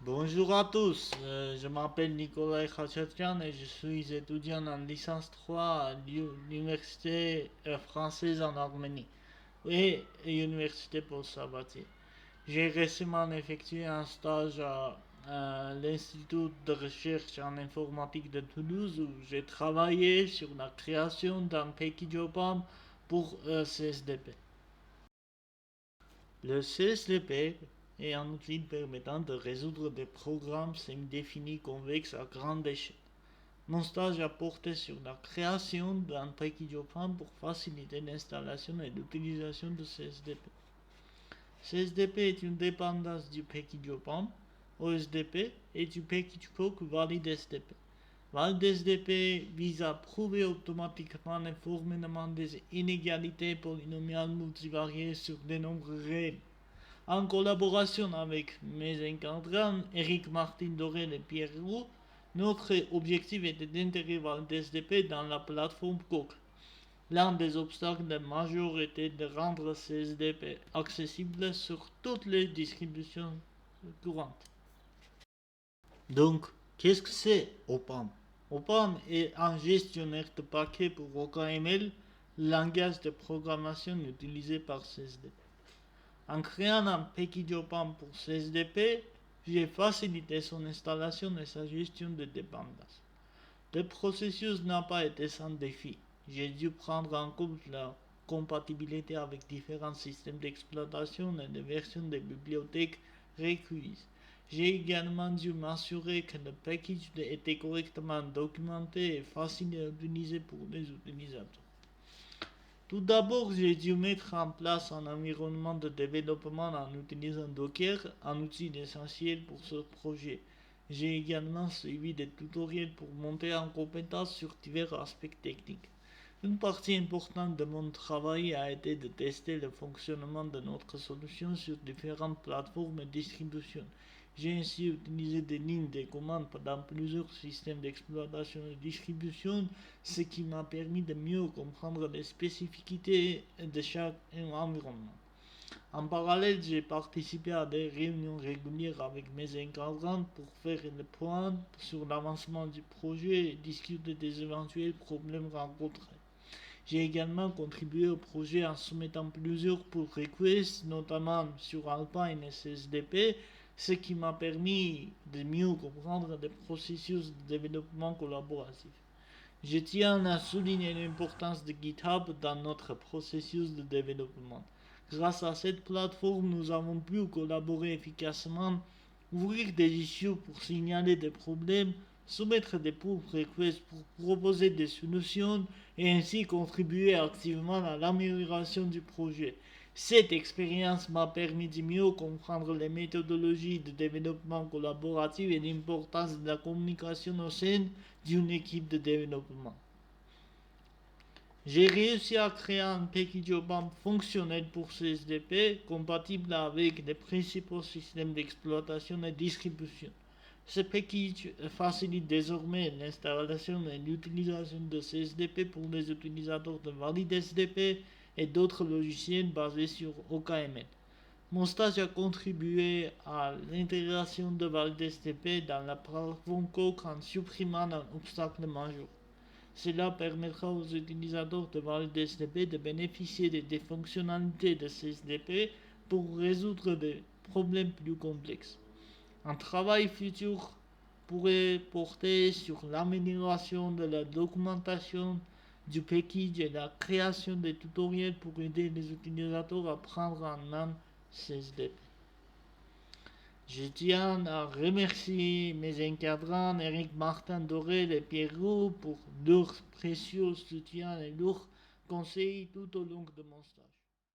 Bonjour à tous, je m'appelle Nicolas Khachatyan et je suis étudiant en licence 3 à l'Université française en Arménie et l'Université Paul Sabatier. J'ai récemment effectué un stage à l'Institut de recherche en informatique de Toulouse où j'ai travaillé sur la création d'un package OPAM pour CSDP. Le CSDP est un outil permettant de résoudre des programmes semi-définis convexes à grande échelle. Mon stage a porté sur la création d'un package OPAM pour faciliter l'installation et l'utilisation de CSDP. CSDP est une dépendance du package OPAM, OSDP, et du package POC ValidSDP. ValidSDP vise à prouver automatiquement l'informement des inégalités polynomiales multivariées sur des nombres réels. En collaboration avec mes encadrants Eric Martin Dorel et Pierre Roux, notre objectif était d'intégrer ValidSDP dans la plateforme COC. L'un des obstacles majeurs était de rendre CSDP accessible sur toutes les distributions courantes. Donc, qu'est-ce que c'est OPAM? OPAM est un gestionnaire de paquets pour OKML, langage de programmation utilisé par CSDP. En créant un package OPAM pour CSDP, j'ai facilité son installation et sa gestion de dépendance. Le processus n'a pas été sans défi. J'ai dû prendre en compte la compatibilité avec différents systèmes d'exploitation et les versions des bibliothèques requises. J'ai également dû m'assurer que le package était correctement documenté et facile à utiliser pour les utilisateurs. Tout d'abord, j'ai dû mettre en place un environnement de développement en utilisant Docker, un outil essentiel pour ce projet. J'ai également suivi des tutoriels pour monter en compétence sur divers aspects techniques. Une partie importante de mon travail a été de tester le fonctionnement de notre solution sur différentes plateformes et distributions. J'ai ainsi utilisé des lignes de commande dans plusieurs systèmes d'exploitation et de distribution, ce qui m'a permis de mieux comprendre les spécificités de chaque environnement. En parallèle, j'ai participé à des réunions régulières avec mes encadrants pour faire le point sur l'avancement du projet et discuter des éventuels problèmes rencontrés. J'ai également contribué au projet en soumettant plusieurs pull requests, notamment sur Alpine et CSDP, ce qui m'a permis de mieux comprendre le processus de développement collaboratif. Je tiens à souligner l'importance de GitHub dans notre processus de développement. Grâce à cette plateforme, nous avons pu collaborer efficacement, ouvrir des issues pour signaler des problèmes, soumettre des pull requests pour proposer des solutions et ainsi contribuer activement à l'amélioration du projet. Cette expérience m'a permis de mieux comprendre les méthodologies de développement collaboratif et l'importance de la communication au sein d'une équipe de développement. J'ai réussi à créer un package OPAM fonctionnel pour CSDP compatible avec les principaux systèmes d'exploitation et distribution. Ce package facilite désormais l'installation et l'utilisation de CSDP pour les utilisateurs de ValidSDP et d'autres logiciels basés sur OKML. Mon stage a contribué à l'intégration de ValidSDP dans la plateforme COC en supprimant un obstacle majeur. Cela permettra aux utilisateurs de ValidSDP de bénéficier des fonctionnalités de CSDP pour résoudre des problèmes plus complexes. Un travail futur pourrait porter sur l'amélioration de la documentation du package et la création de tutoriels pour aider les utilisateurs à prendre en main CSDP. Je tiens à remercier mes encadrants Eric Martin Dorel et Pierre Roux pour leur précieux soutien et leurs conseils tout au long de mon stage.